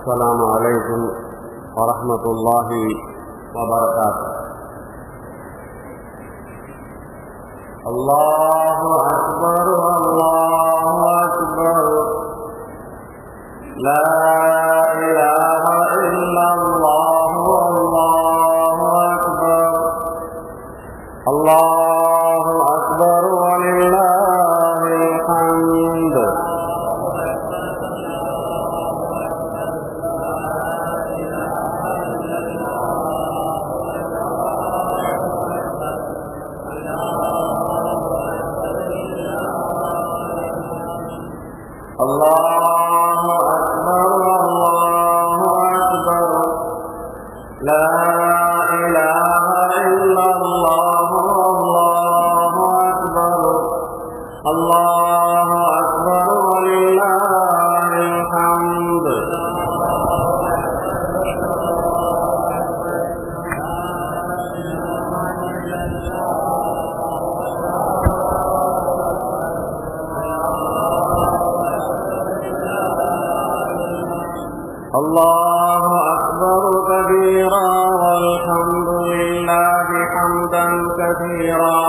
السلام عليكم ورحمة الله وبركاته. الله أكبر الله أكبر لا إله إلا الله والله أكبر الله أكبر ولله الحمد. الله أكبر الله أكبر لا إله إلا الله والله أكبر الله أكبر ولله الحمد. الله أكبر كبيرا والحمد لله حمدا كثيرا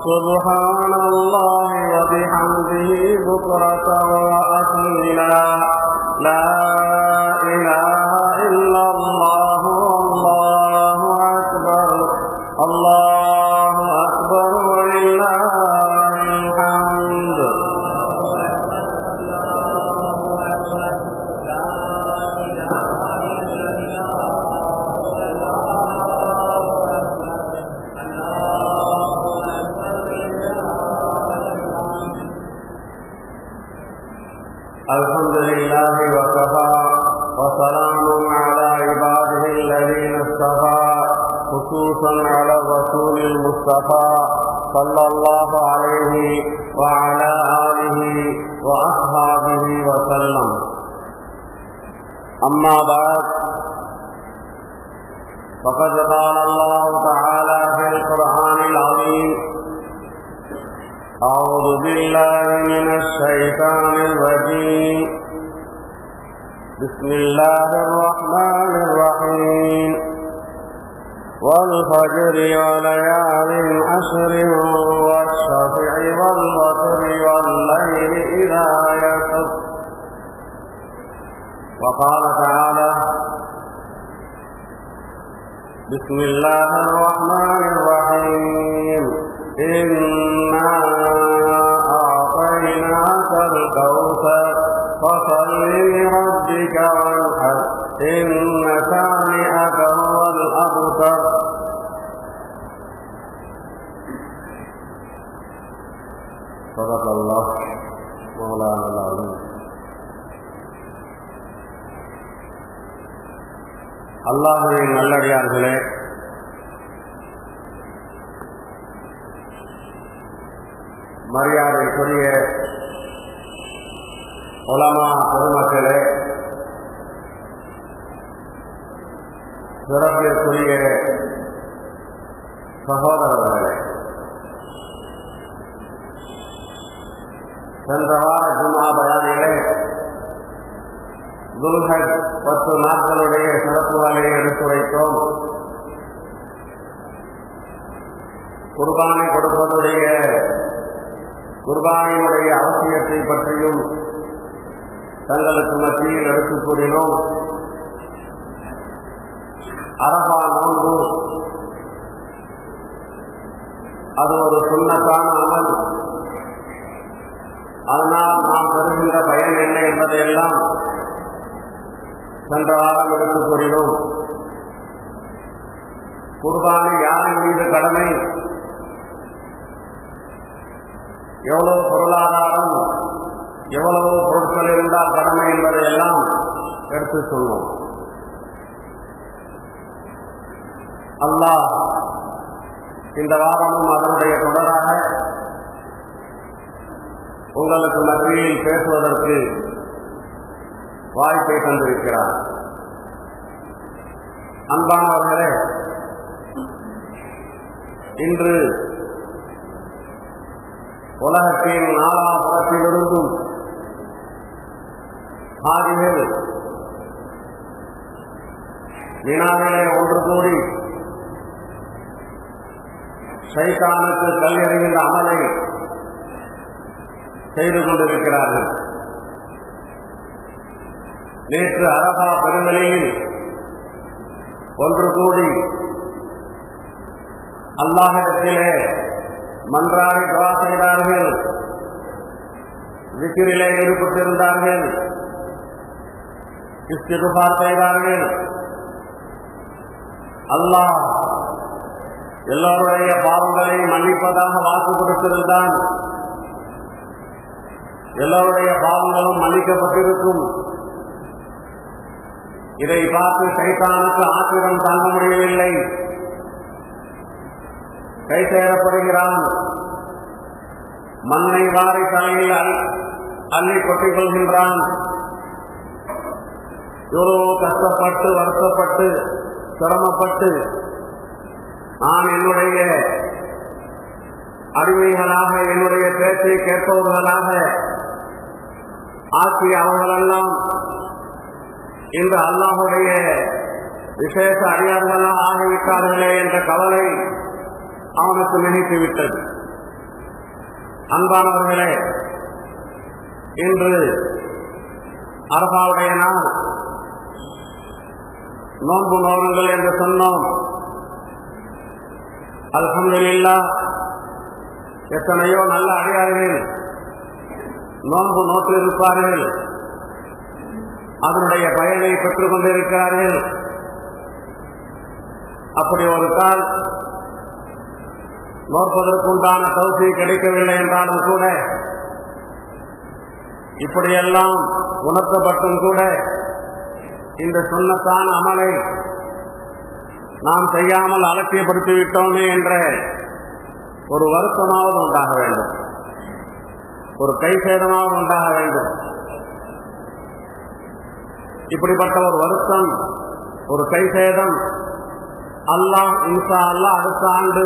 سبحان الله وبحمده بكرة وأصيلا لا إله إلا الله والله أكبر الله أكبر ولله الحمد. الحمد لله وكفى وسلام على عباده الذين اصطفى خصوصا على الرسول المصطفى صلى الله عليه وعلى آله وأصحابه وسلم. أما بعد فقد قال الله تعالى في القرآن العظيم أعوذ بالله من الشيطان الرجيم بسم الله الرحمن الرحيم والفجر وليال عشر والشفع والوتر والليل إذا يسر. وقال تعالى بسم الله الرحمن الرحيم إنا أعطيناك الكوثر فصل لربك وانحر إن شانئك هو الأبتر. صدق الله مولانا العظيم. அல்லாஹ்வின் நல்லடியார்களே, மரியாதைக்குரிய உலமா பெருமக்களே, சிறப்பிற்குரிய சகோதரர்களே, சென்ற வார ஜும்ஆ பயானிலே துல்ஹஜ் 10 நாட்களுடைய சிறப்புகளை எடுத்துரைத்தோம். குர்பானை கொடுப்பதுடைய குர்பானியுடைய அவசியத்தை பற்றியும் தங்களுக்கு மத்தியில் எடுத்துக் கூறினோம். அரஃபா நோன்பு அது ஒரு சுன்னத்தான அமல். அதனால் நாம் பெறுகின்ற பயன் என்ன என்பதையெல்லாம் சென்ற வாரம் எடுத்துக் கூறினோம். குர்பானி யாரின் மீது கடமை, எவ்வளவு பொருளாதாரம், எவ்வளவு பொருட்கள் இருந்தால் கடமை என்பதையெல்லாம் எடுத்து சொன்னோம். அல்லாஹ் இந்த வாரமும் அதனுடைய தொடராக உங்களுக்கு மத்தியில் பேசுவதற்கு வாய்ப்பை தந்திருக்கிறார். அன்பானவர்களே, இன்று உலகத்தின் நாலாபுறத்திலிருந்தும் ஹாஜிகள் வினாவிலே ஒன்று கூடி ஷைத்தானுக்கு கல் எறிகின்ற அமலை செய்து கொண்டிருக்கிறார்கள். நேற்று அரபா பெருவெளியில் ஒன்று கூடி அல்லாஹ்விடத்திலே மன்றாடி துஆ செய்தார்கள், விக்ரிலே ஈடுபட்டிருந்தார்கள், இஸ்திக்ஃபார் செய்தார்கள். அல்லாஹ் எல்லோருடைய பாவங்களை மன்னிப்பதாக வாக்கு கொடுத்திருந்தான். எல்லோருடைய பாவங்களும் மன்னிக்கப்பட்டிருக்கும். இதை பார்த்து ஷைத்தானுக்கு ஆத்திரம் தாங்க முடியவில்லை. கை சேரப்படுகிறான். மண்ணை வாரி தலையில் அள்ளி கொட்டிக் கொள்கின்றான். எவ்வளோ கஷ்டப்பட்டு வருத்தப்பட்டு சிரமப்பட்டு நான் என்னுடைய அடிமைகளாக என்னுடைய பேச்சை கேட்பவர்களாக ஆக்கிய அவர்களெல்லாம் இன்று அல்லாஹுடைய விசேஷ அடியார்களாக ஆகிவிட்டார்களே என்ற கவலை அவனுக்கு நினைத்துவிட்டது. அன்பானவர்களே, இன்று அரபாவுடைய நாள். நோன்பு நோருங்கள் என்று சொன்னோம். அல்ஹம்துலில்லாஹ், எத்தனையோ நல்ல அடியார்கள் நோன்பு நோற்றிருப்பார்கள், அதனுடைய பயனை பெற்றுக் கொண்டிருக்கிறார்கள். அப்படி ஒரு கால் நோற்பதற்குண்டான தௌஃபீக் கிடைக்கவில்லை என்றாலும் கூட, இப்படியெல்லாம் உணர்த்தப்பட்டும் கூட இந்த சுன்னத்தான அமலை நாம் செய்யாமல் அலட்சியப்படுத்திவிட்டோமே என்ற ஒரு வருத்தமாவது உண்டாக வேண்டும், ஒரு கை சேதமாவது உண்டாக வேண்டும். இப்படிப்பட்ட ஒரு வருத்தம், ஒரு கை சேதம் அல்லாஹ் இன்ஷா அல்லாஹ் அடுத்த ஆண்டு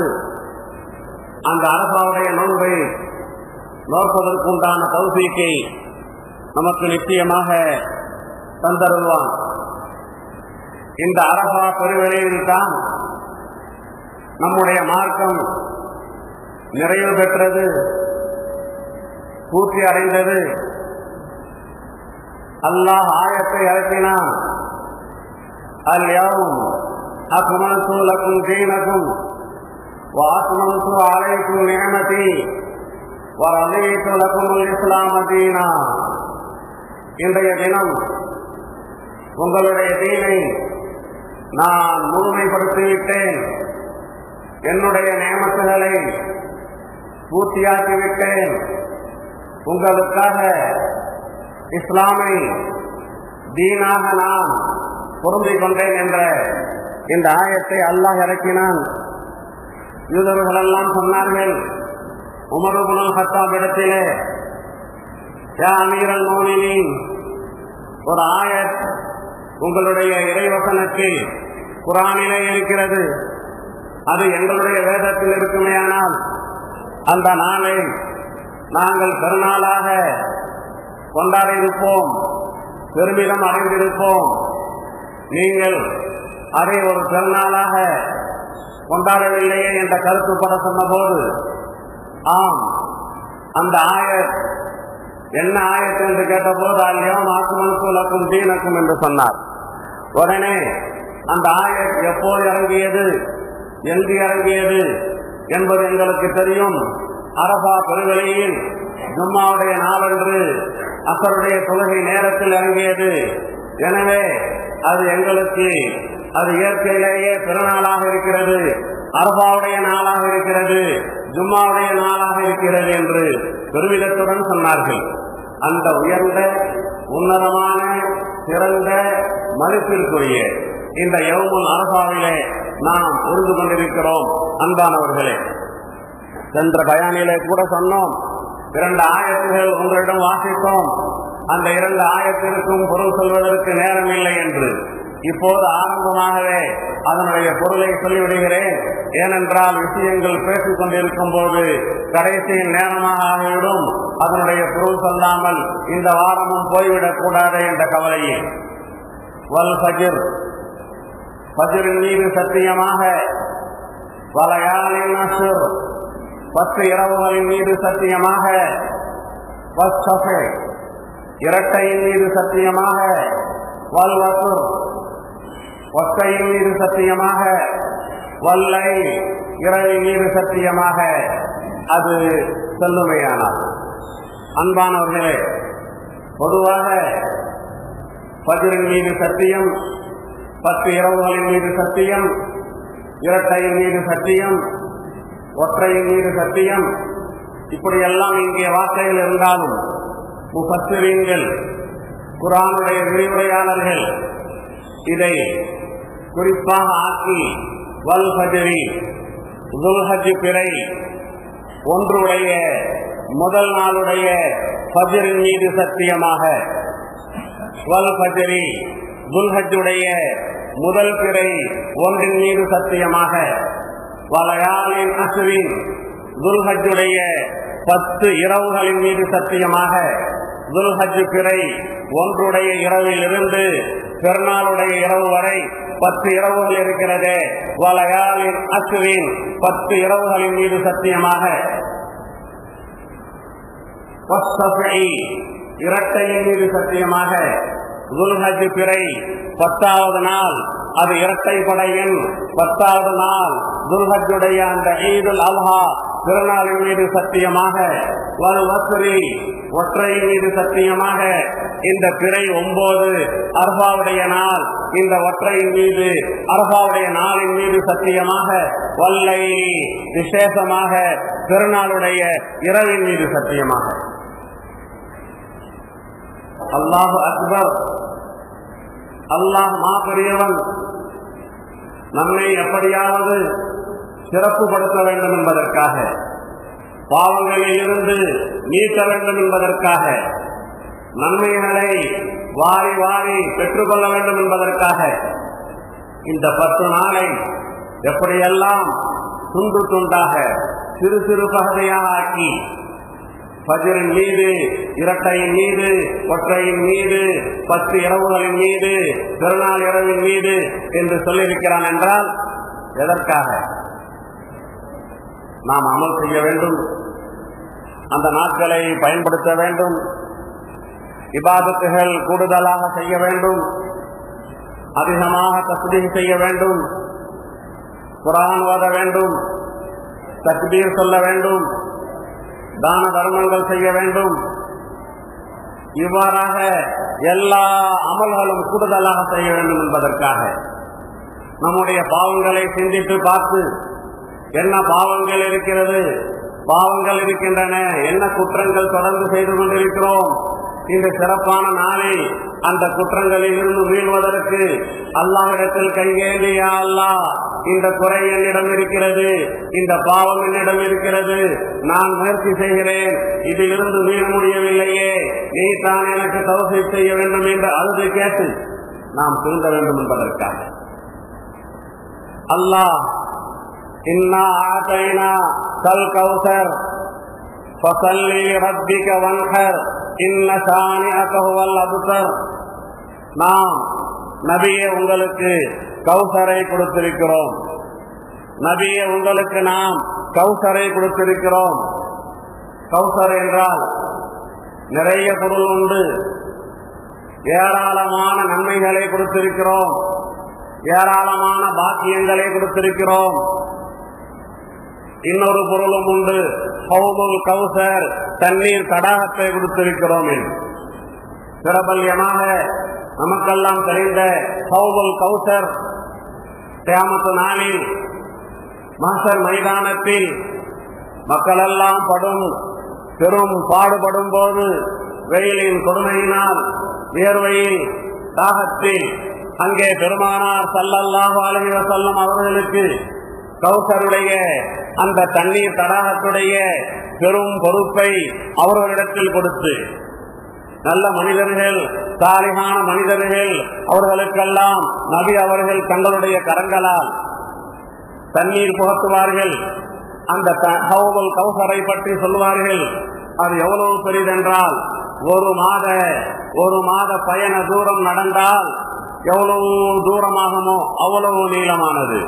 அந்த அரபாவுடைய நோன்பை நோற்பதற்குண்டான தௌஃபீக்கை நமக்கு நிச்சயமாக தந்தருள்வான். இந்த அரபா பெருவெளியில் தான் நம்முடைய மார்க்கம் நிறைவு பெற்றது, பூர்த்தி அடைந்தது. அல்லாஹ் ஆயத்தை இறக்கினான். அல்யௌம் அக்மல்து லக்கும் தீனக்கும் வ அத்மம்து அலைக்கும் நிஅமதி வ ரதீது லக்குமுல் இஸ்லாம தீனா. இன்றைய தினம் உங்களுடைய தீனை நான் முழுமைப்படுத்திவிட்டேன், என்னுடைய நியமத்துகளை பூர்த்தியாக்கிவிட்டேன், உங்களுக்காக இஸ்லாமை தீனாக நான் பொருந்திக் கொண்டேன் என்ற இந்த ஆயத்தை அல்லாஹ் இறக்கினான். யூதர்களெல்லாம் சொன்னார்கள், உமர் இப்னுல் கத்தாப் இடத்திலே, யா அமீரல் மோமினீன், ஒரு ஆயத் உங்களுடைய இறைவசனத்தில் குர்ஆனிலே இருக்கிறது, அது எங்களுடைய வேதத்தில் இருக்குமேயானால் அந்த நாளை நாங்கள் பெருநாளாக கொண்டாடியிருப்போம், பெருமிதம் அடைந்திருப்போம். நீங்கள் அதை ஒரு பெருநாளாக கொண்டாடவில்லையே என்ற கருத்துப்பட சொன்னபோது, ஆம், அந்த ஆயத் என்ன ஆயத் என்று கேட்டபோது, அல்யௌம அக்மல்து லக்கும் தீனக்கும் என்று சொன்னார். உடனே அந்த ஆயத் எப்போது இறங்கியது, எங்கு இறங்கியது என்பது எங்களுக்கு தெரியும். அரபா பெருவெளியில் ஜும்மாவுடைய நாளன்று அசருடைய தொழுகை நேரத்தில் இறங்கியது. எனவே அது எங்களுக்கு அது இயற்கையிலேயே பிறநாளாக இருக்கிறது, அரபாவுடைய நாளாக இருக்கிறது, ஜும்மாவுடைய நாளாக இருக்கிறது என்று பெருமிதத்துடன் சொன்னார்கள். அந்த உயர்ந்த உன்னதமான சிறந்த மதிப்பிற்குரிய இந்த யௌமுல் அரபாவிலே நாம் உறுதி கொண்டிருக்கிறோம். அன்பானவர்களே, சென்ற பயானிலே கூட சொன்னோம், 2 ஆயத்துகள் உங்களிடம் வாசித்தோம், அந்த 2 ஆயத்திற்கும் பொருள் சொல்வதற்கு நேரம் இல்லை என்று. இப்போது ஆரம்பமாகவே அதனுடைய பொருளை சொல்லிவிடுகிறேன். ஏனென்றால் விஷயங்கள் பேசிக் கொண்டிருக்கும் போது கடைசியில் நேரமாக ஆகிவிடும், அதனுடைய பொருள் சொல்லாமல் இந்த வாரமும் போய்விடக் கூடாது என்ற கவலையில். வல் ஃபஜ்ர், ஃபஜ்ரின் மீது சத்தியமாக, வலயாலின் அஷ்ர் 10 இரவுகளின் மீது சத்தியமாக, வஸ்ஸஃபி இரட்டையின் மீது சத்தியமாக, வல்வத்ர் ஒற்றையின் மீது சத்தியமாக, வல்லை இரவின் மீது சத்தியமாக அது செல்லுமையானார். அன்பானவர்களே, பொதுவாக ஃபஜ்ரின் மீது சத்தியம், 10 இரவுகளின் மீது சத்தியம், இரட்டையின் மீது சத்தியம், ஒற்றையின் மீது சத்தியம், இப்படியெல்லாம் இங்கே வார்த்தைகள் இருந்தாலும் முஃபஸ்ஸிரீன்கள், குர்ஆனுடைய விரிவுரையாளர்கள் இதை குறிப்பாக ஆக்கி வல் ஃபஜ்ரி துல்ஹஜ் பிறை ஒன்றுடைய முதல் நாளுடைய ஃபஜ்ரின் மீது சத்தியமாக, வல் ஃபஜ்ரி துல்ஹஜ்ஜுடைய முதல் பிறை ஒன்றின் மீது சத்தியமாக, வலயாலின் அஷ்ரின் துல்ஹஜ்ஜுடைய 10 இரவுகளின் மீது சத்தியமாக, துல்ஹஜ் பிறை ஒன்றுடைய இரவில் இருந்து பெருநாளுடைய இரவு வரை 10 இரவுகள் இருக்கிறது. வலயாலின் அஷ்ரின் 10 இரவுகளின் மீது சத்தியமாக, வஸ்ஸஃபி இரட்டையின் மீது சத்தியமாக, துல்ஹஜ் பிறை 10வது நாள், அது இரட்டை படையின் 10வது நாள் துல்ஹஜ்ஜுடைய அந்த ஈதுல் அல்ஹா திருநாளின் மீது சத்தியமாக, வல் வஸ்ரி ஒற்றையின் மீது சத்தியமாக, இந்த பிறை 9 அரஃபாவுடைய நாள், இந்த ஒற்றையின் மீது அரஃபாவுடைய நாளின் மீது சத்தியமாக, வல்லை விசேஷமாக திருநாளுடைய இரவின் மீது சத்தியமாக. அல்லாஹு அக்பர், அல்லாஹ் மாபெரியவன். நம்மை எப்படியாவது சிறப்புப்படுத்த வேண்டும் என்பதற்காக, பாவங்களில் இருந்து நீக்க வேண்டும் என்பதற்காக, நன்மைகளை வாரி வாரி பெற்றுக்கொள்ள வேண்டும் என்பதற்காக இந்த 10 நாளை எப்படியெல்லாம் துண்டு துண்டாக சிறு சிறு பகுதியாக ஆக்கி ஃபஜ்ரின் மீது, இரட்டையின் மீது, ஒற்றையின் மீது, 10 இரவுகளின் மீது, திருநாள் இரவின் மீது என்று சொல்லியிருக்கிறான் என்றால் எதற்காக? நாம் அமல் செய்ய வேண்டும், அந்த நாட்களை பயன்படுத்த வேண்டும், இபாதத்துகள் கூடுதலாக செய்ய வேண்டும், அதிகமாக தஸ்பீஹ் செய்ய வேண்டும், குர்ஆன் ஓத வேண்டும், தக்பீர் சொல்ல வேண்டும், தான தர்மங்கள் செய்ய வேண்டும். இவ்வாறாக எல்லா அமல்களும் கூடுதலாக செய்ய வேண்டும் என்பதற்காக நம்முடைய பாவங்களை சிந்தித்து பார்த்து என்ன பாவங்கள் இருக்கிறது, பாவங்கள் இருக்கின்றன, என்ன குற்றங்கள் தொடர்ந்து செய்து கொண்டிருக்கிறோம், இந்த சிறப்பான நாளில் அந்த குற்றங்களில் இருந்து வீழ்வதற்கு அல்லாஹ்விடத்தில் கையேந்தி, யா அல்லாஹ், இந்த குறை என்னிடம் இருக்கிறது, இந்த பாவம் என்னிடம் இருக்கிறது, நான் முயற்சி செய்கிறேன், இதிலிருந்து வீழ முடியவில்லையே, நீ தான் எனக்கு தௌஃபீக் செய்ய வேண்டும் என்று அழுது கேட்டு நாம் திருந்த வேண்டும் என்பதற்காக அல்லாஹ் இன்னா ஆதைனா கல் கௌசர் ஃபஸல்லி ரப்பிக வன்ஹர் இன்ன ஷானிஅக ஹுவல் அப்தர். நாம் நபியே உங்களுக்கு கௌசரை கொடுத்திருக்கிறோம், நபியே உங்களுக்கு நாம் கௌசரை கொடுத்திருக்கிறோம். கௌசர் என்றால் நிறைய பொருள் உண்டு, ஏராளமான நன்மைகளை கொடுத்திருக்கிறோம், ஏராளமான பாக்கியங்களை கொடுத்திருக்கிறோம். இன்னொரு பொருளும் உண்டு, ஹவுதுல் கௌசர், தண்ணீர் தடாகத்தை கொடுத்திருக்கிறோம் என்று. பிரபல்யமாக நமக்கெல்லாம் தெரிந்த ஹவுதுல் கௌசர் கியாமத் நாளில் மஹ்ஷர் மைதானத்தில் மக்களெல்லாம் படும் பெரும் பாடுபடும் போது, வெயிலின் கொடுமையினால், வியர்வையில், தாகத்தில் அங்கே பெருமானார் ஸல்லல்லாஹு அலைஹி வஸல்லம் அவர்களுக்கு கௌசருடைய அந்த தண்ணீர் தடாகத்துடைய பெரும் பொறுப்பை அவர்களிடத்தில் கொடுத்து, நல்ல மனிதர்கள், சாலிஹான மனிதர்கள், அவர்களுக்கெல்லாம் நபி அவர்கள் தங்களுடைய கரங்களால் தண்ணீர் புகட்டுவார்கள். அந்த ஹவுதுல் கௌசரை பற்றி சொல்வார்கள். அது எவ்வளவு பெரிதென்றால், ஒரு மாத பயண தூரம் நடந்தால் எவ்வளவு தூரமாகுமோ அவ்வளவு நீளமானது.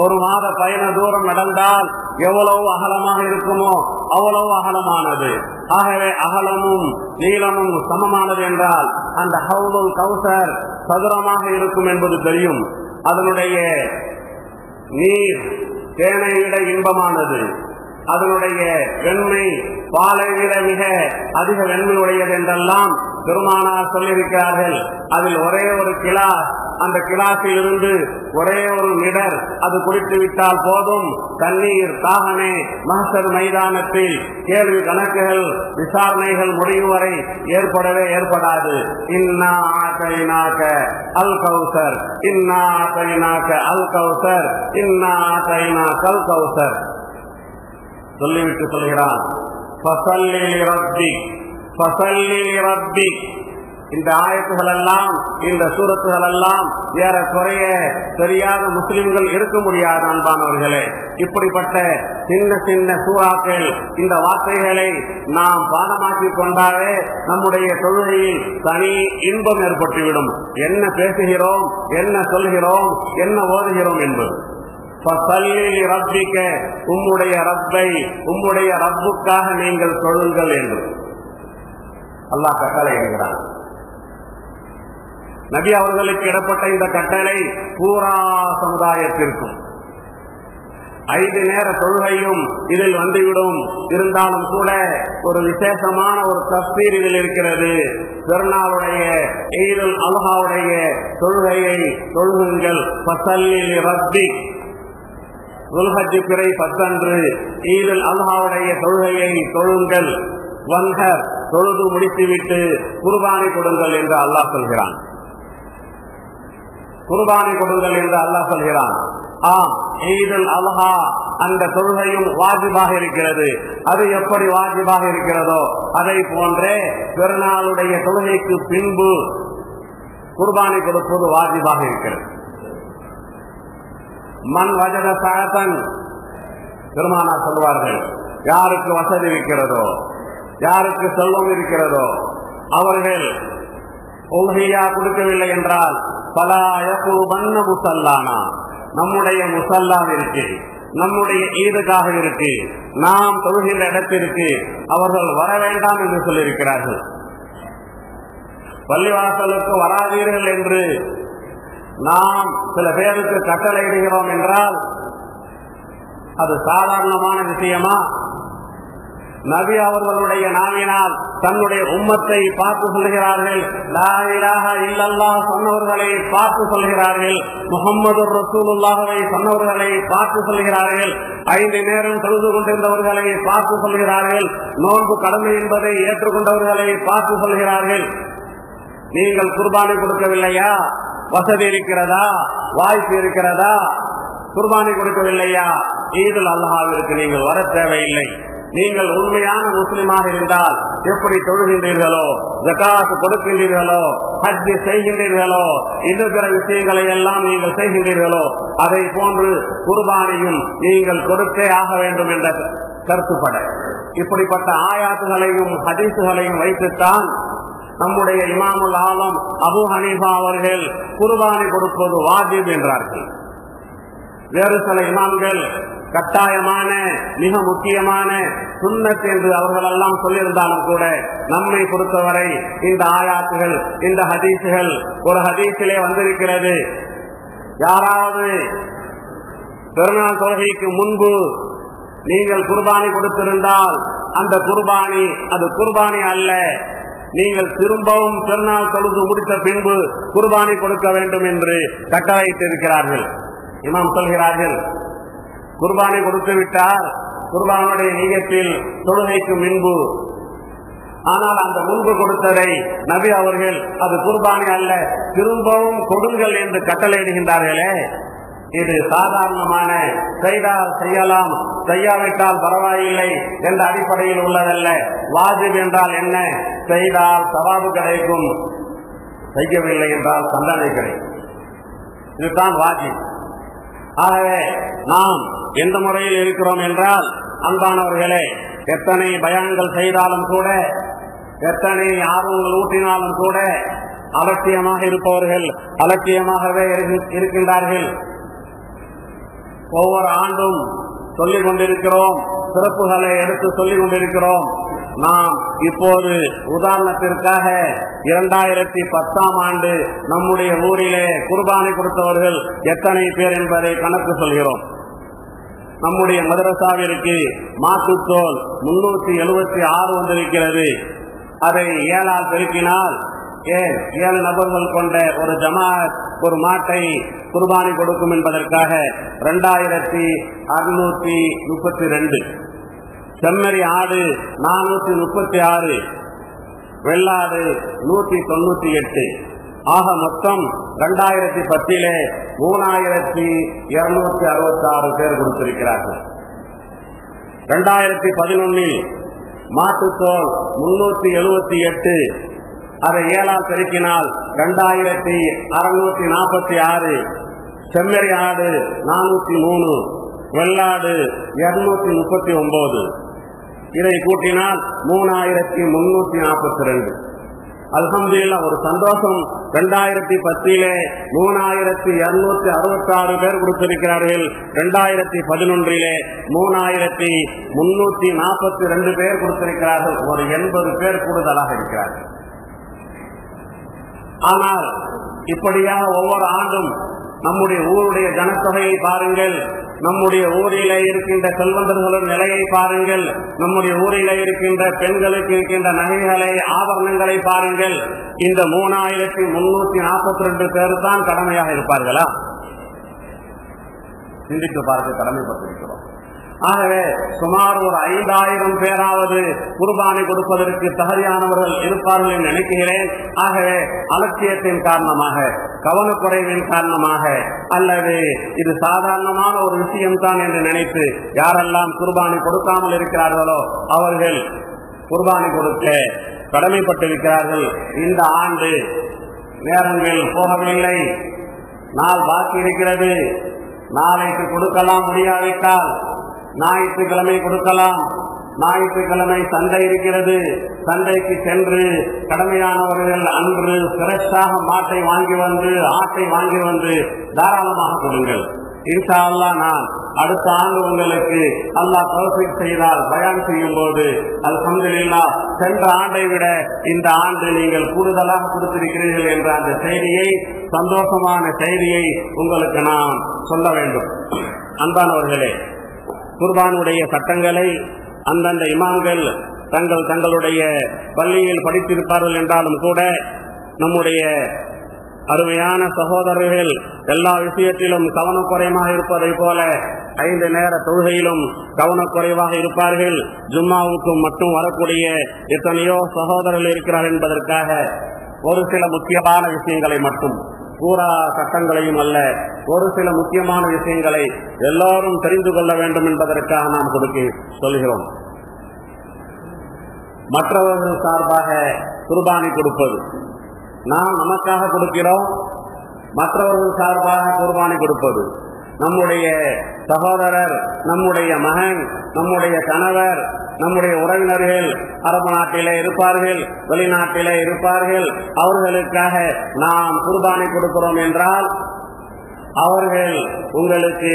ஒரு மாத பயண தூரம் நடந்தால் எவ்வளவு அகலமாக இருக்குமோ அவ்வளவு அகலமானது. ஆகவே அகலமும் நீளமும் சமமானது என்றால் அந்த ஹவுலுல் கௌசர் சதுரமாக இருக்கும் என்பது தெரியும். அதனுடைய நீர் தேனை விட இன்பமானது. அதனுடைய வெண்மை பாலை விட மிக அதிக வெண்மை உடையது என்றெல்லாம் பெருமானார் சொல்லியிருக்கிறார்கள். அதில் ஒரே ஒரு கிளாஸ், அந்த கிளாஸில் இருந்து ஒரே ஒரு நிடர் அது குடித்து விட்டால் போதும், தண்ணீர் தாகமே மஹ்ஷர் மைதானத்தில் கேள்வி கணக்குகள் விசாரணைகள் முடிவு வரை ஏற்படவே ஏற்படாது. இன்னா ஆதைனாக அல் கௌசர், இன்னா ஆதைனாக அல் கௌசர், இன்னா ஆதைனாக அல் கௌசர் சொல்லிவிட்டு சொல்கிறான், இந்த ஆயத்துகள் எல்லாம் இந்த சூரத்துகள் எல்லாம் ஏறக்குறைய தெரியாத முஸ்லிம்கள் இருக்க முடியாது. அன்பானவர்களே, இப்படிப்பட்ட சின்ன சின்ன சூறாக்கள் இந்த வார்த்தைகளை நாம் பாடமாக்கி கொண்டாலே நம்முடைய தொழுகையில் தனி இன்பம் ஏற்பட்டுவிடும். என்ன பேசுகிறோம், என்ன சொல்கிறோம், என்ன ஓதுகிறோம் என்பது. உம்முடைய ரப்பை, உம்முடைய ரப்புக்காக நீங்கள் தொழுங்கள் என்று அல்லாஹ் கட்டளை இடுகிறார். நபி அவர்களுக்கு இடப்பட்ட இந்த கட்டளை பூரா சமுதாயத்திற்கும் 5 நேர தொழுகையும் இதில் வந்துவிடும். இருந்தாலும் கூட ஒரு விசேஷமான ஒரு தஃசீர் இதில் இருக்கிறது. பெருநாளுடைய ஈதுல் அல்ஹாவுடைய தொழுகையை தொழுகுங்கள். ஃபஸல்லி லிரப்பிக், துல்ஹஜ் பிறை 10 அன்று ஈதுல் அல்ஹாவுடைய தொழுகையை தொழுங்கள். வன்ஹர், தொழுது முடித்துவிட்டு குர்பானி கொடுங்கள் என்று அல்லாஹ் சொல்கிறான். குர்பானி கொடுங்கள் என்று அல்லாஹ் சொல்கிறான். ஆம், ஈதுல் அல்ஹா அந்த தொழுகையும் வாஜிபாக இருக்கிறது. அது எப்படி வாஜிபாக இருக்கிறதோ அதை போன்றே பெருநாளுடைய தொழுகைக்கு பின்பு குர்பானி கொடுப்பது வாஜிபாக இருக்கிறது. மன் வஜத சஅதன், பெருமானார் சொல்வார்கள், யாருக்கு வசதி இருக்கிறதோ, யாருக்கு செல்வம் இருக்கிறதோ அவர்கள் உல்ஹியா கொடுக்கவில்லை என்றால் பலா யகுபன்ன முஸல்லானா, நம்முடைய முஸல்லாவிற்கு, நம்முடைய ஈதுகாக இருக்கு, நாம் தொழுகின்ற இடத்திற்கு அவர்கள் வர வேண்டாம் என்று சொல்லியிருக்கிறார்கள். பள்ளிவாசலுக்கு வராதீர்கள் என்று நாம் சில பேருக்கு கட்டளையிடுகிறோம் என்றால் அது சாதாரணமான விஷயமா? நபி அவர்களுடைய நாவினால் தன்னுடைய உம்மத்தை பார்த்து சொல்கிறார்கள். லா இலாஹா இல்லல்லாஹ் சொன்னவர்களை பார்த்து சொல்கிறார்கள். முஹம்மது ரசூலுல்லாஹ்வை சொன்னவர்களை பார்த்து சொல்கிறார்கள். 5 நேரம் தொழுது கொண்டிருந்தவர்களை பார்த்து சொல்கிறார்கள். நோன்பு கடமை என்பதை ஏற்றுக்கொண்டவர்களை பார்த்து சொல்கிறார்கள். நீங்கள் குர்பானி கொடுக்கவில்லையா? வசதி இருக்கிறதா? வாய்ப்பு இருக்கிறதா? குர்பானி கொடுக்கவில்லையா? ஈதுல் அல்ஹாவிற்கு நீங்கள் வர தேவையில்லை. நீங்கள் உண்மையான முஸ்லிமாக இருந்தால் எப்படி தொழுகின்றீர்களோ, ஜகாத் கொடுக்கின்றீர்களோ, ஹஜ் செய்கின்றீர்களோ, இது பிற விஷயங்களை எல்லாம் நீங்கள் செய்கின்றீர்களோ, அதை போன்று குர்பானியும் நீங்கள் கொடுத்தே ஆக வேண்டும் என்ற கருத்துப்பட இப்படிப்பட்ட ஆயாத்துகளையும் ஹதீசுகளையும் வைத்துத்தான் நம்முடைய இமாமுல் ஆலம் அபு ஹனீஃபா அவர்கள் குர்பானி கொடுப்பது வாஜிப் என்றார்கள். வேறு சில இமாம்கள் கட்டாயமான மிக முக்கியமான சுன்னத் என்று அவர்கள் எல்லாம் சொல்லியிருந்தாலும் கூட நம்மை பொறுத்தவரை இந்த ஆயாத்துகள், இந்த ஹதீசுகள், ஒரு ஹதீஸிலே வந்திருக்கிறது, யாராவது பெருநாள் தொழுகைக்கு முன்பு நீங்கள் குர்பானி கொடுத்திருந்தால் அந்த குர்பானி அது குர்பானி அல்ல, நீங்கள் திரும்பவும் பெருநாள் தொழுது முடித்த பின்பு குர்பானி கொடுக்க வேண்டும் என்று கட்டளையிட்டிருக்கிறார்கள். இமாம் சொல்கிறார்கள், குர்பானி கொடுத்து விட்டார் குர்பானுடைய நியத்தில் தொழுகைக்கு முன்பு, ஆனால் அந்த முன்பு கொடுத்ததை நபி அவர்கள் அது குர்பானி அல்ல, திரும்பவும் கொடுங்கள் என்று கட்டளையிடுகின்றார்களே, இது சாதாரணமான செய்தால் செய்யலாம், செய்யாவிட்டால் பரவாயில்லை என்ற அடிப்படையில் உள்ளதல்ல. வாஜிப் என்றால் என்ன? செய்தால் சவாபு கிடைக்கும், செய்யவில்லை என்றால் தண்டனை கிடைக்கும். இதுதான் வாஜிப். ஆகவே நாம் எந்த முறையில் இருக்கிறோம் என்றால், அன்பானவர்களே, எத்தனை பயான்கள் செய்தாலும் கூட, எத்தனை ஆர்வங்கள் ஊட்டினாலும் கூட, அலட்சியமாக இருப்பவர்கள் அலட்சியமாகவே இருக்கின்றார்கள். ஒவ்வொரு ஆண்டும் சொல்லிக் கொண்டிருக்கிறோம், சிறப்புகளை எடுத்து சொல்லிக் கொண்டிருக்கிறோம். நாம் இப்போது உதாரணத்திற்காக 2010ஆம் ஆண்டு நம்முடைய ஊரிலே குர்பானி கொடுத்தவர்கள் எத்தனை பேர் என்பதை கணக்கு சொல்கிறோம். நம்முடைய மதரசாவிற்கு மாட்டுத்தோல் 376 வந்திருக்கிறது. அதை 7ஆல் பெருக்கினால் 7 நபர்கள் கொண்ட ஒரு ஜமாத் ஒரு மாட்டை குர்பானி கொடுக்கும் என்பதற்காக 2632. செம்மறி ஆடு 436, வெள்ளாடு 198. ஆக மொத்தம் 2010 3266 பேர் கொடுத்திருக்கிறார்கள். 2011 மாட்டுத்தோல் 378, அதை 7ஆல் பெருக்கினால் 2646. செம்மறி ஆடு 403, வெள்ளாடு 239. இதை கூட்டினால் 3342. அல்ஹம்துலில்லாஹ், ஒரு சந்தோஷம். 2010 3266 பேர் கொடுத்திருக்கிறார்கள். 2011 3342 பேர் கொடுத்திருக்கிறார்கள். ஒரு 80 பேர் கூடுதலாக இருக்கிறார்கள். ஆனால் இப்படியாக ஒவ்வொரு ஆண்டும் நம்முடைய ஊருடைய ஜனத்தொகையை பாருங்கள், நம்முடைய ஊரிலே இருக்கின்ற செல்வந்தர்களின் நிலையை பாருங்கள், நம்முடைய ஊரிலே இருக்கின்ற பெண்களுக்கு இருக்கின்ற நகைகளை ஆபரணங்களை பாருங்கள். இந்த 3342 பேர் தான் கடமையாக இருப்பார்களா? சிந்தித்து பார்க்க கடமைப்பட்டிருக்கிறோம். ஆகவே சுமார் ஒரு 5000 பேராவது குர்பானி கொடுப்பதற்கு தகுதியானவர்கள் இருப்பார்கள் என்று நினைக்கிறேன். ஆகவே அலட்சியத்தின் காரணமாக, கவனக்குறைவின் காரணமாக, அல்லது இது சாதாரணமான ஒரு விஷயம்தான் என்று நினைத்து யாரெல்லாம் குர்பானி கொடுக்காமல் இருக்கிறார்களோ அவர்கள் குர்பானி கொடுக்க கடமைப்பட்டிருக்கிறார்கள். இந்த ஆண்டு நேரங்கள் போகவில்லை, நாள் பாக்கி இருக்கிறது. நாளைக்கு கொடுக்கலாம், முடியாவிட்டால் ஞாயிற்றுக்கிழமை கொடுக்கலாம். ஞாயிற்றுக்கிழமை சந்தை இருக்கிறது. சந்தைக்கு சென்று கடமையானவர்கள் அன்று ஃப்ரெஷ்ஷாக மாட்டை வாங்கி வந்து, ஆட்டை வாங்கி வந்து தாராளமாக கொடுங்கள். இன்ஷா அல்லாஹ் நான் அடுத்த ஆண்டு உங்களுக்கு அல்லாஹ் தௌஃபீக் செய்தால் பயான் செய்யும் போது அல்ஹம்துலில்லாஹ் சென்ற ஆண்டை விட இந்த ஆண்டு நீங்கள் கூடுதலாக கொடுத்திருக்கிறீர்கள் என்ற அந்த செய்தியை, சந்தோஷமான செய்தியை உங்களுக்கு நான் சொல்ல வேண்டும். அன்பானவர்களே, குர்பானுடைய சட்டங்களை அந்தந்த இமாம்கள் தங்களுடைய பள்ளியில் படித்திருப்பார்கள் என்றாலும் கூட நம்முடைய அருமையான சகோதரர்கள் எல்லா விஷயத்திலும் கவனக்குறைவாக இருப்பதை போல 5 நேர தொழுகையிலும் கவனக்குறைவாக இருப்பார்கள். ஜும்மாவுக்கும் மட்டும் வரக்கூடிய எத்தனையோ சகோதரர்கள் இருக்கிறார் என்பதற்காக ஒரு சில முக்கியமான விஷயங்களை மட்டும், பூரா சட்டங்களையும் அல்ல, ஒரு சில முக்கியமான விஷயங்களை எல்லாரும் தெரிந்து கொள்ள வேண்டும் என்பதற்காக நாம் கொடுக்க சொல்கிறோம். மற்றவர்கள் சார்பாக குர்பானி கொடுப்பது, நாம் நமக்காக கொடுக்கிறோம், மற்றவர்கள் சார்பாக குர்பானி கொடுப்பது. நம்முடைய சகோதரர், நம்முடைய மகன், நம்முடைய கணவர், நம்முடைய உறவினர்கள் அரபு நாட்டிலே இருப்பார்கள், வெளிநாட்டிலே இருப்பார்கள். அவர்களுக்காக நாம் குர்பானி கொடுக்கிறோம் என்றால் அவர்கள் உங்களுக்கு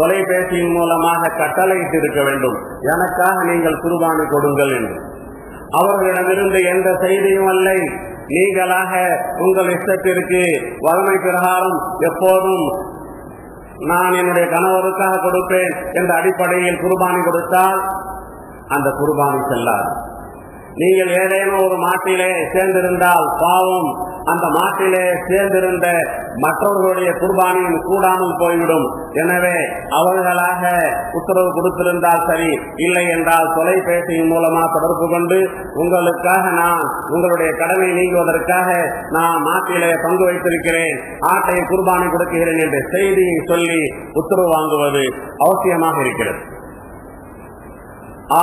தொலைபேசியின் மூலமாக கட்டளையிட்டு இருக்க வேண்டும், எனக்காக நீங்கள் குர்பானி கொடுங்கள் என்று. அவர்களிடமிருந்து எந்த செய்தியும் அல்ல, நீங்களாக உங்கள் இஷ்டத்திற்கு வழமை பிரகாரம் எப்போதும் நான் என்னுடைய கணவருக்காக கொடுப்பேன் என்ற அடிப்படையில் குர்பானி கொடுத்தால் அந்த குர்பானி செல்லாது. நீங்கள் ஏதேனும் ஒரு மாட்டிலே சேர்ந்திருந்தால் பாவம், அந்த மாட்டிலே சேர்ந்திருந்த மற்றவர்களுடைய குர்பானியும் கூடாமல் போய்விடும். எனவே அவர்களாக உத்தரவு கொடுத்திருந்தால் சரி, இல்லை என்றால் தொலைபேசியின் மூலமாக தொடர்பு கொண்டு உங்களுக்காக நான் உங்களுடைய கடனை நீங்குவதற்காக நான் மாட்டிலே பங்கு வைத்திருக்கிறேன், ஆட்டை குர்பானி கொடுக்கிறேன் என்ற செய்தியை சொல்லி உத்தரவு வாங்குவது அவசியமாக இருக்கிறது.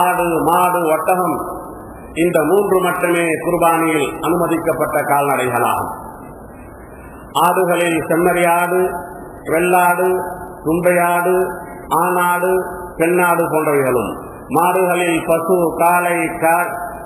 ஆடு, மாடு, ஒட்டகம் இந்த 3 மட்டுமே குர்பானியில் அனுமதிக்கப்பட்ட கால்நடைகளாகும். ஆடுகளில் செம்மறி ஆடு, வெள்ளாடு, தும்பையாடு, ஆனாடு, பெண்ணாடு போன்றவைகளும், மாடுகளில் பசு, காளை,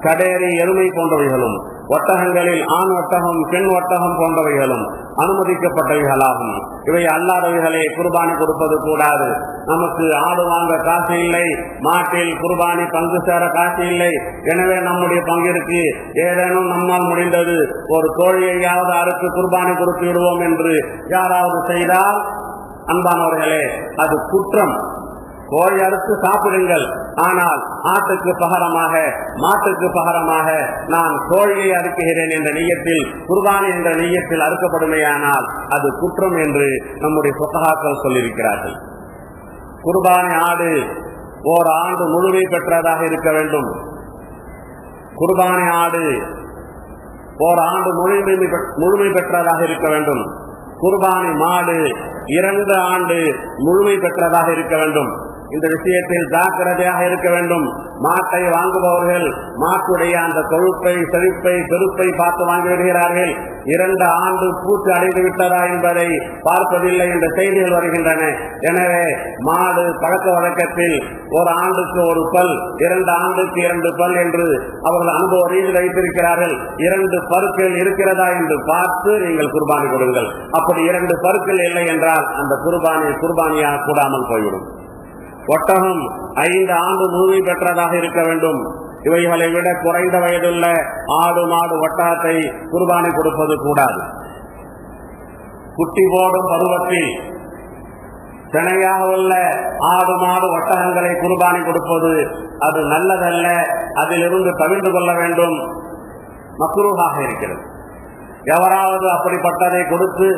கடேரி, எருமை போன்றவைகளும், ஒட்டகங்களில் ஆண் ஒட்டகம் பெண் ஒட்டகம் போன்றவைகளும் அனுமதிக்கப்பட்டவைகளாகும். இவை அல்லாதவைகளை குர்பானி கொடுப்பது கூடாது. நமக்கு ஆடு வாங்க காசு இல்லை, மாட்டில் குர்பானி பங்கு சேர காசு இல்லை, எனவே நம்முடைய பங்கிற்கு ஏதேனும் நம்மால் முடிந்தது ஒரு கோழியையாவது அறுத்து குர்பானி கொடுத்து விடுவோம் என்று யாராவது செய்தால் அன்பானவர்களே அது குற்றம். கோழி அறுத்து சாப்பிடுங்கள், ஆனால் ஆட்டுக்கு பகரமாக மாட்டுக்கு பகரமாக நான் கோழியை அறுக்குகிறேன் என்ற நியத்தில் குர்பானி என்ற நியத்தில் அறுக்கப்படுமையானால் அது குற்றம் என்று நம்முடைய புத்தகாக்கள் சொல்லியிருக்கிறார்கள். குர்பானி ஆடு ஓர் ஆண்டு முழுமை பெற்றதாக இருக்க வேண்டும். குர்பானி ஆடு ஓர் ஆண்டு முழுமை பெற்றதாக இருக்க வேண்டும். குர்பானி மாடு 2 ஆண்டு முழுமை பெற்றதாக இருக்க வேண்டும். இந்த விஷயத்தில் ஜாக்கிரதையாக இருக்க வேண்டும். மாட்டை வாங்குபவர்கள் மாட்டுடைய அந்த கொழுப்பை செழிப்பை பெருப்பை பார்த்து வாங்கிவிடுகிறார்கள். 2 ஆண்டு பூச்சி அடைந்து விட்டதா என்பதை பார்ப்பதில்லை என்ற செய்திகள் வருகின்றன. எனவே மாடு பழக்க வழக்கத்தில் ஒரு ஆண்டுக்கு ஒரு பல், 2 ஆண்டுக்கு 2 பல் என்று அவர்கள் அனுபவ ரீதியில் வைத்திருக்கிறார்கள். 2 பருக்கள் இருக்கிறதா என்று பார்த்து நீங்கள் குர்பானி கொடுங்கள். அப்படி 2 பருக்கள் இல்லை என்றால் அந்த குர்பானியாக கூடாமல் போய்விடும். ஒட்டகம் 5 ஆண்டு முழுமை பெற்றதாக இருக்க வேண்டும். இவைகளை விட குறைந்த வயதுள்ள ஆடு மாடு ஒட்டகத்தை குர்பானி கொடுப்பது கூடாது. குட்டி போடும் பருவத்தில் சினையாக உள்ள ஆடு மாடு ஒட்டகங்களை குர்பானி கொடுப்பது அது நல்லதல்ல. அதிலிருந்து தவிர்த்து கொள்ள வேண்டும். மக்ரூஹாக இருக்கிறது. எவராவது அப்படிப்பட்டதை கொடுத்து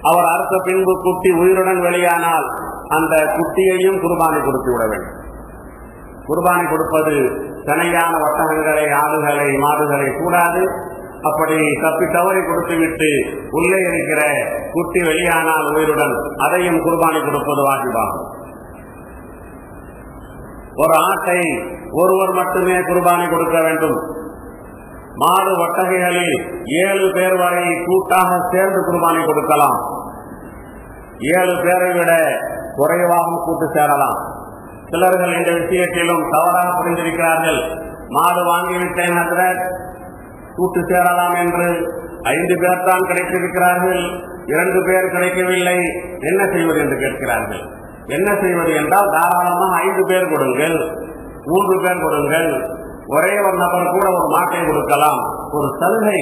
அவர் அறுத்த பின்பு குட்டி உயிருடன் வெளியானால் அந்த குட்டியையும் குர்பானி கொடுத்து விட வேண்டும். குர்பானி கொடுப்பது சினையான ஒட்டகங்களை ஆடுகளை மாடுகளை கூடாது. அப்படி தப்பி தவறி கொடுத்துவிட்டு உள்ளே இருக்கிற குட்டி வெளியானால் உயிருடன் அதையும் குர்பானி கொடுப்பது வாஜிபாகும். ஒரு ஆட்டை ஒருவர் மட்டுமே குர்பானி கொடுக்க வேண்டும். மாடு ஒட்டகைகளில் 7 பேர் வரை கூட்டாக சேர்ந்து குர்பானி கொடுக்கலாம். 7 பேரை விட குறைவாகவும் கூட்டு சேரலாம். சிலர்கள் இந்த விஷயத்திலும் தவறாக புரிந்திருக்கிறார்கள். மாடு வாங்கிவிட்டேன் கூட்டு சேரலாம் என்று 5 பேர் தான் கிடைத்திருக்கிறார்கள், 2 பேர் கிடைக்கவில்லை, என்ன செய்வது என்று கேட்கிறார்கள். என்ன செய்வது என்றால் தாராளமாக 5 பேர் கொடுங்கள், 3 பேர் கொடுங்கள், ஒரே ஒரு நபர் கூட ஒரு மாட்டை கொடுக்கலாம். ஒரு சலுகை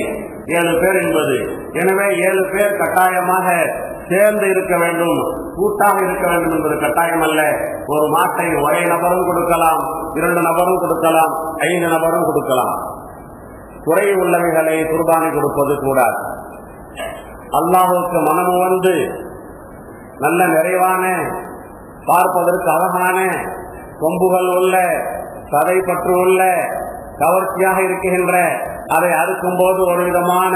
7 பேர் என்பது. எனவே 7 பேர் கட்டாயமாக சேர்ந்து இருக்க வேண்டும், கூட்டாக இருக்க வேண்டும் என்பது கட்டாயம் அல்ல. ஒரு மாட்டை ஒரே நபரும் கொடுக்கலாம், 2 நபரும் கொடுக்கலாம், 5 நபரும் கொடுக்கலாம். குறை உள்ளவைகளை குர்பானி கொடுப்பது கூடாது. அல்லாஹ்வுக்கு மனமு வந்து நல்ல நிறைவான பார்ப்பதற்கு அழகான கொம்புகள் உள்ள சதை பற்று உள்ள கவர்ச்சியாக இருக்கின்ற அதை அறுக்கும் போது ஒரு விதமான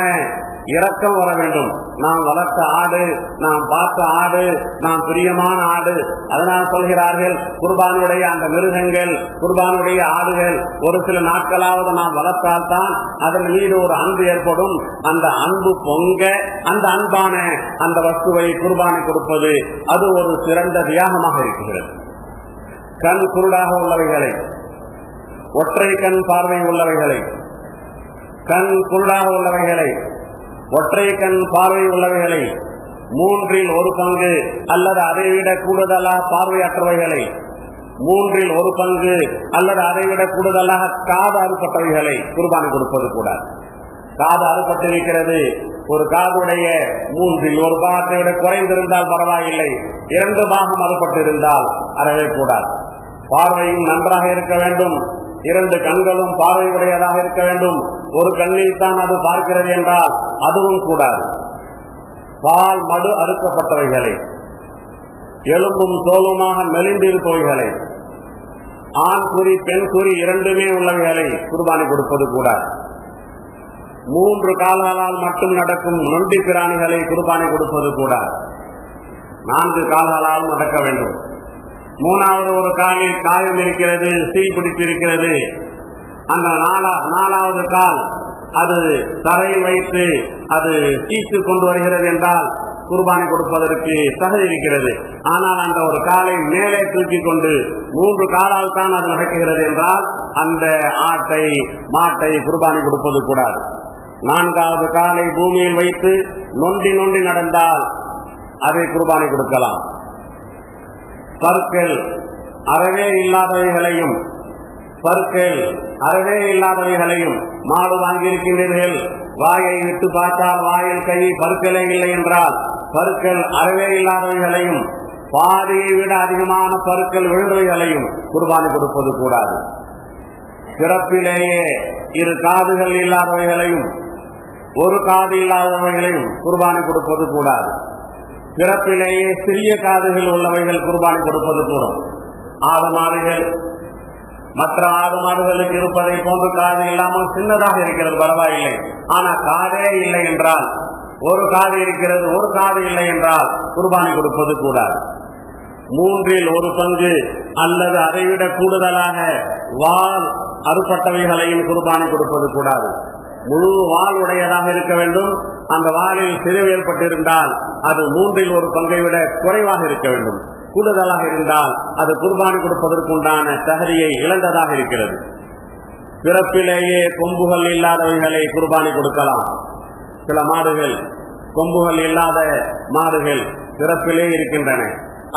இரக்கம் வர வேண்டும். நாம் வளர்த்த ஆடு, நாம் பார்த்த ஆடு, நாம் பிரியமான ஆடு. அதனால் சொல்கிறார்கள் குர்பானுடைய அந்த மிருகங்கள், குர்பானுடைய ஆடுகள் ஒரு சில நாட்களாவது நாம் வளர்த்தால்தான் அதன் மீது ஒரு அன்பு ஏற்படும். அந்த அன்பு பொங்க அந்த அன்பான அந்த வஸ்துவை குர்பானி கொடுப்பது அது ஒரு சிறந்த தியாகமாக இருக்கிறது. கண் குருடாக உள்ளவைகளை, ஒற்றை கண் பார்வை உள்ளவைகளை, கண் குருடாக உள்ளவைகளை, ஒற்றை கண் பார்வை உள்ளவைகளை, 3இல் 1 பங்கு அல்லது அதைவிட கூடுதலாக பார்வையற்றவைகளை, 3இல் 1 பங்கு அல்லது அதைவிட கூடுதலாக காது அறுப்பட்டவைகளை குர்பானி கொடுப்பது கூடாது. காது அறுப்பட்டிருக்கிறது, ஒரு காதுடைய 3இல் 1 பாகத்தை விட குறைந்திருந்தால் பரவாயில்லை, 2 பாகம் அறுப்பட்டிருந்தால் அறவே கூடாது. பார்வையும் நன்றாக இருக்க வேண்டும், 2 கண்களும் பார்வை உடையதாக இருக்க வேண்டும். ஒரு கண்ணில் தான் அது பார்க்கிறது என்றால் அதுவும் கூடாது. பால் மடு அறுக்கப்பட்டவைகளை, எலும்பும் தோலுமாக மெலிந்திருப்பவைகளை, ஆண் குறி பெண் குறி 2மே உள்ளவைகளை குர்பானி கொடுப்பது கூடாது. 3 கால்களால் மட்டும் நடக்கும் நொண்டி பிராணிகளை குர்பானி கொடுப்பது கூடாது. 4 கால்களால் நடக்க வேண்டும். 3வது ஒரு காலில் காயம் இருக்கிறது, தீ பிடித்திருக்கிறது, அந்த 4வது கால் அது தரையில் வைத்து அது தீக்கு கொண்டு வருகிறது என்றால் குர்பானி கொடுப்பதற்கு தகுதி இருக்கிறது. ஆனால் அந்த ஒரு காலை மேலே தூக்கி கொண்டு 3 காலால் தான் அது நடக்குகிறது என்றால் அந்த ஆட்டை மாட்டை குர்பானி கொடுப்பது கூடாது. 4வது காலை பூமியில் வைத்து நொண்டி நொண்டி நடந்தால் அதை குர்பானி கொடுக்கலாம். பற்கள் அறவே இல்லாதவைகளையும் மாடு வாங்கியிருக்கின்றீர்கள், வாயை விட்டு பார்த்தால் வாயில் கை பற்களே இல்லை என்றால் பற்கள் அறவே இல்லாதவைகளையும் பாதியை விட அதிகமான பற்கள் விழுந்தவைகளையும் குர்பானி கொடுப்பது கூடாது. பிறப்பிலேயே 2 காதுகள் இல்லாதவைகளையும் 1 காது இல்லாதவைகளையும் குர்பானி கொடுப்பது கூடாது. பிறப்பிலேயே சிறிய காதுகள் உள்ளவைகள் குர்பானி கொடுப்பது கூடும். ஆடு மாடுகள் மற்ற ஆடு மாடுகளுக்கு இருப்பதை போன்று காது இல்லாமல் சின்னதாக இருக்கிறது, பரவாயில்லை. ஆனால் காதே இல்லை என்றால், 1 காது இருக்கிறது 1 காது இல்லை என்றால் குர்பானி கொடுப்பது கூடாது. 3இல் 1 பங்கு அல்லது அதைவிட கூடுதலாக வால் அறுபட்டவைகளையும் குர்பானி கொடுப்பது கூடாது. முழு வால் உடையதாக இருக்க வேண்டும். அந்த வாலில் சிறிவு ஏற்பட்டிருந்தால் அது 3இல் 1 பங்கை விட குறைவாக இருக்க வேண்டும். கூடுதலாக இருந்தால் அது குர்பானி கொடுப்பதற்குண்டான தகுதியை இழந்ததாக இருக்கிறது. பிறப்பிலேயே கொம்புகள் இல்லாதவைகளை குர்பானி கொடுக்கலாம். சில மாடுகள் கொம்புகள் இல்லாத மாடுகள் பிறப்பிலே இருக்கின்றன,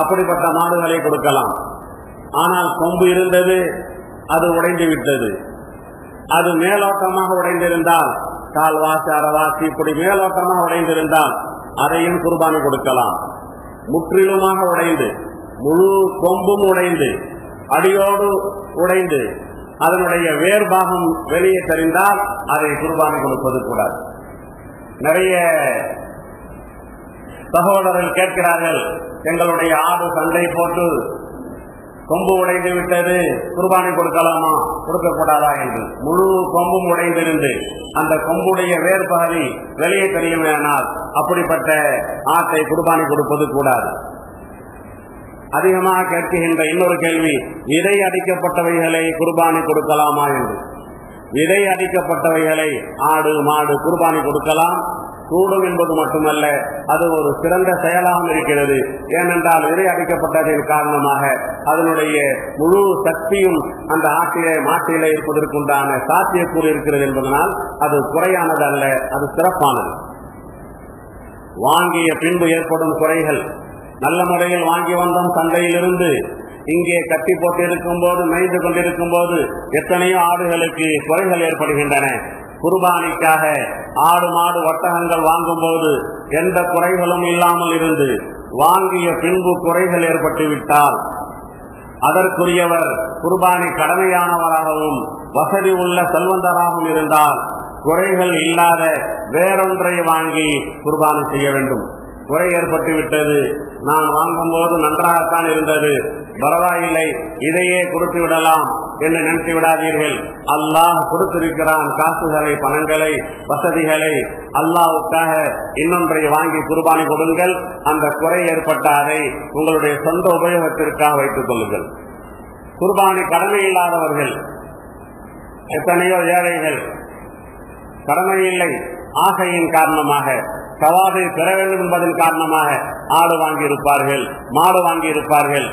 அப்படிப்பட்ட மாடுகளை கொடுக்கலாம். ஆனால் கொம்பு இருந்தது, அது உடைந்து விட்டது. அது மேலோட்டமாக உடைந்திருந்தால், கால்வாசி அரைவாசி இப்படி மேலோட்டமாக உடைந்திருந்தால் அதையும் குர்பானி கொடுக்கலாம். முற்றிலுமாக உடைந்து முழு கொம்பும் உடைந்து அடியோடு உடைந்து அதனுடைய வேர்பாகம் வெளியே தெரிந்தால் அதை குர்பானி கொடுப்பது கூடாது. நிறைய சகோதரர்கள் கேட்கிறார்கள், எங்களுடைய ஆடு சண்டை போட்டு கொம்பு உடைந்து விட்டது, குர்பானி கொடுக்கலாமா கொடுக்கக்கூடாதா என்று. முழு கொம்பும் உடைந்திருந்து அந்த கொம்புடைய வேர்பகுதி வெளியே தெரியுமேனால் அப்படிப்பட்ட ஆட்டை குர்பானி கொடுப்பது கூடாது. அதிகமாக கேட்கின்ற இன்னொரு கேள்வி, விதை அடிக்கப்பட்டவைகளை குர்பானி கொடுக்கலாமா என்று. விதை அடிக்கப்பட்டவைகளை ஆடு மாடு குர்பானி கொடுக்கலாம், கூடும் என்பது மட்டுமல்ல, அது ஒரு சிறந்த செயலாகவும் இருக்கிறது. ஏனென்றால் விதை அடிக்கப்பட்டதின் காரணமாக அதனுடைய முழு சக்தியும் அந்த ஆட்டிலே மாட்டிலே இருப்பதற்குண்டான சாத்தியக்கூறு இருக்கிறது என்பதனால் அது குறையானது அல்ல, அது சிறப்பானது. வாங்கிய பின்பு ஏற்படும் குறைகள், நல்ல முறையில் வாங்கி வந்தோம் சந்தையிலிருந்து, இங்கே கட்டி போட்டு இருக்கும் போது மேய்ந்து கொண்டிருக்கும் போது எத்தனையோ ஆடுகளுக்கு குறைகள் ஏற்படுகின்றன. குர்பானிக்காக ஆடு மாடு ஒட்டகங்கள் வாங்கும் போது எந்த குறைகளும் இல்லாமல் இருந்து வாங்கிய பின்பு குறைகள் ஏற்பட்டுவிட்டால் அதற்குரியவர் குர்பானி கடமையானவராகவும் வசதி உள்ள செல்வந்தராகவும் இருந்தால் குறைகள் இல்லாத வேறொன்றை வாங்கி குர்பானி செய்ய வேண்டும். குறை ஏற்பட்டு விட்டது, நான் வாங்கும் போது நன்றாகத்தான் இருந்தது, பரவாயில்லை, இதையே கொடுத்து விடலாம் என்று நினைத்து விடாதீர்கள். அல்லாஹ் கொடுத்திருக்கிறான் காசுகளை, பணங்களை, வசதிகளை. அல்லாஹ்வுக்காக இன்னொன்றை வாங்கி குர்பானி கொடுங்கள். அந்த குறை ஏற்பட்ட அதை உங்களுடைய சொந்த உபயோகத்திற்காக வைத்துக் கொள்ளுங்கள். குர்பானி கடமை இல்லாதவர்கள் எத்தனையோ ஏழைகள் கடமை இல்லை, ஆசையின் காரணமாக சவாபை பெற வேண்டும் என்பதன் காரணமாக ஆடு வாங்கியிருப்பார்கள், மாடு வாங்கியிருப்பார்கள்.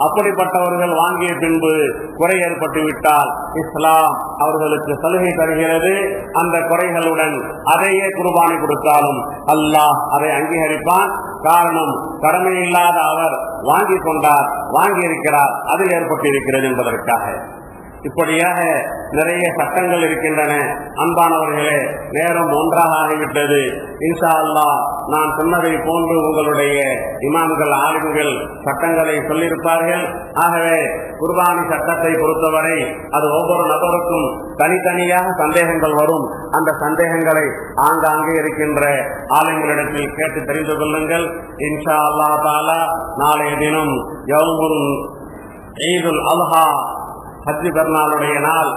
அப்படிப்பட்டவர்கள் வாங்கிய பின்பு குறை ஏற்பட்டு விட்டால் இஸ்லாம் அவர்களுக்கு சலுகை தருகிறது. அந்த குறைகளுடன் அதையே குர்பானி கொடுத்தாலும் அல்லாஹ் அதை அங்கீகரிப்பான். காரணம், கடமை இல்லாத அவர் வாங்கி கொண்டார், வாங்கியிருக்கிறார், அதில் ஏற்பட்டிருக்கிறது என்பதற்காக. இப்படியாக நிறைய சட்டங்கள் இருக்கின்றன. அன்பானவர்களே, நேரம் ஒன்றாக ஆகிவிட்டது. இன்ஷா அல்லாஹ் நான் சொன்னதை போன்று உங்களுடைய இமாம்கள், ஆலிம்கள் சட்டங்களை சொல்லியிருப்பார்கள். ஆகவே குர்பானி சட்டத்தை பொறுத்தவரை அது ஒவ்வொரு நபருக்கும் தனித்தனியாக சந்தேகங்கள் வரும். அந்த சந்தேகங்களை ஆங்காங்கே இருக்கின்ற ஆலிம்களிடத்தில் கேட்டு தெரிந்து கொள்ளுங்கள். இன்ஷா அல்லாஹ் தஆலா நாளைய தினம் யௌமுல் ஈதுல் அல்ஹா, ஹஜ் பெருநாளுடைய நாள்.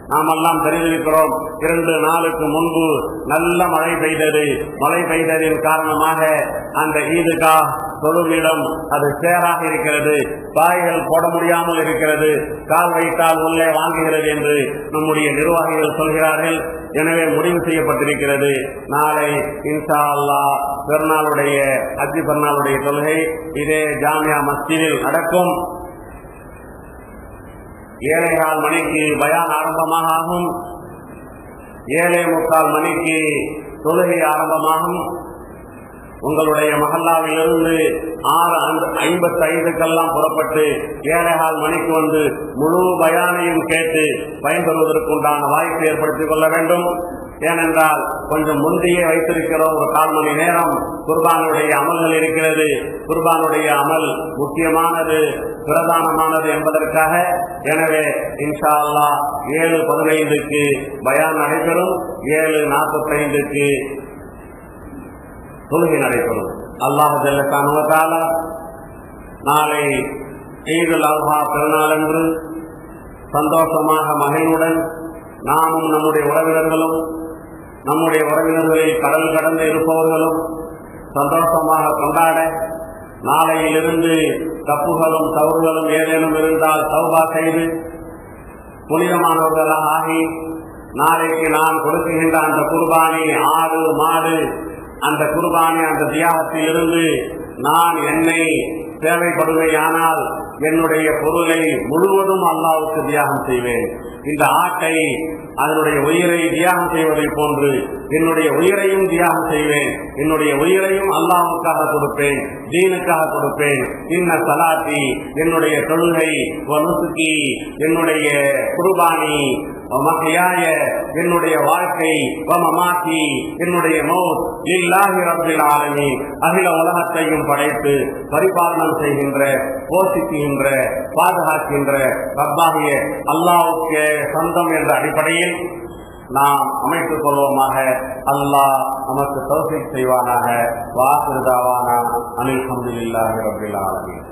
நாம் எல்லாம் தெரிந்திருக்கிறோம், 2 நாளுக்கு முன்பு நல்ல மழை பெய்தது. மழை பெய்ததின் காரணமாக அந்த ஈதுகா தொழுமிடம் அது சேராக இருக்கிறது, பாய்கள் போட முடியாமல் இருக்கிறது, கால் வைத்தால் உள்ளே வாங்குகிறது என்று நம்முடைய நிர்வாகிகள் சொல்கிறார்கள். எனவே முடிவு செய்யப்பட்டிருக்கிறது, நாளை இன்ஷா அல்லாஹ் பெருநாளுடைய ஹஜ் பெருநாளுடைய தொழுகை இதே ஜாமியா மஸ்ஜிதில் நடக்கும். 7:15 மணிக்கு பயான் ஆரம்பமாக ஆகும். 7:45 மணிக்கு தொழுகை ஆரம்பமாகும். உங்களுடைய மஹல்லாவிலிருந்து 6:55 புறப்பட்டு 7:15 மணிக்கு வந்து முழு பயானையும் கேட்டு பயன்பெறுவதற்குண்டான வாய்ப்பை ஏற்படுத்திக் கொள்ள வேண்டும். ஏனென்றால் கொஞ்சம் முந்தையே வைத்திருக்கிறோம், ஒரு 1/4 மணி நேரம் குர்பானுடைய அமல்கள் இருக்கிறது. குர்பானுடைய அமல் முக்கியமானது, பிரதானமானது என்பதற்காக. எனவே இன்ஷா அல்லாஹ் 7:15க்கு பயான் நடைபெறும், 7:45க்கு தொழுகை நடைபெறும். அல்லாஹ் ஜல்ல ஷானஹு வ தஆலா நாளை ஈதுல் அல்ஹா பெருநாளன்று சந்தோஷமாக மகிழ்வுடன் நாமும் நம்முடைய உறவினர்களும் நம்முடைய உறவினர்களில் கடல் கடந்து இருப்பவர்களும் சந்தோஷமாக கொண்டாட, நாளையிலிருந்து தப்புகளும் தவறுகளும் ஏதேனும் இருந்தால் தௌபா செய்து புனிதமானவர்களாக ஆகி நாளைக்கு நான் கொடுக்கின்ற அந்த குர்பானி, ஆடு மாடு, அந்த குர்பானி, அந்த தியாகத்திலிருந்து நான் என்னை தேவைப்படுவேயானால் என்னுடைய பொருளை முழுவதும் அல்லாஹ்வுக்கு தியாகம் செய்வேன். இந்த ஆட்டை, அதனுடைய உயிரை தியாகம் செய்வதை போன்று என்னுடைய உயிரையும் தியாகம் செய்வேன். என்னுடைய உயிரையும் அல்லாஹ்வுக்காக கொடுப்பேன், தீனுக்காக கொடுப்பேன். இன்ன சலாத்தி, என்னுடைய தொழுகை, வனுசுகி, என்னுடைய குர்பானி, மஹ்யாய, என்னுடைய வாழ்க்கை, வமமாத்தி, என்னுடைய மௌத் லில்லாஹி ரப்பில் ஆலமீன், அகில உலகத்தையும் படைத்து பரிபாலனம் செய்கின்ற, போஷிக்கின்ற, பாதுகாக்கின்ற ரப்பாகிய அல்லாஹ்வுக்கு சொந்தம் என்ற அடிப்படையில் நாம் அமைத்துக் கொள்வோமாக. அல்லாஹ் நமக்கு தௌஃபீக் செய்வானாக. வாஹிரு தாவானா அனில் ஹம்துலில்லாஹி ரப்பில் ஆலமீன்.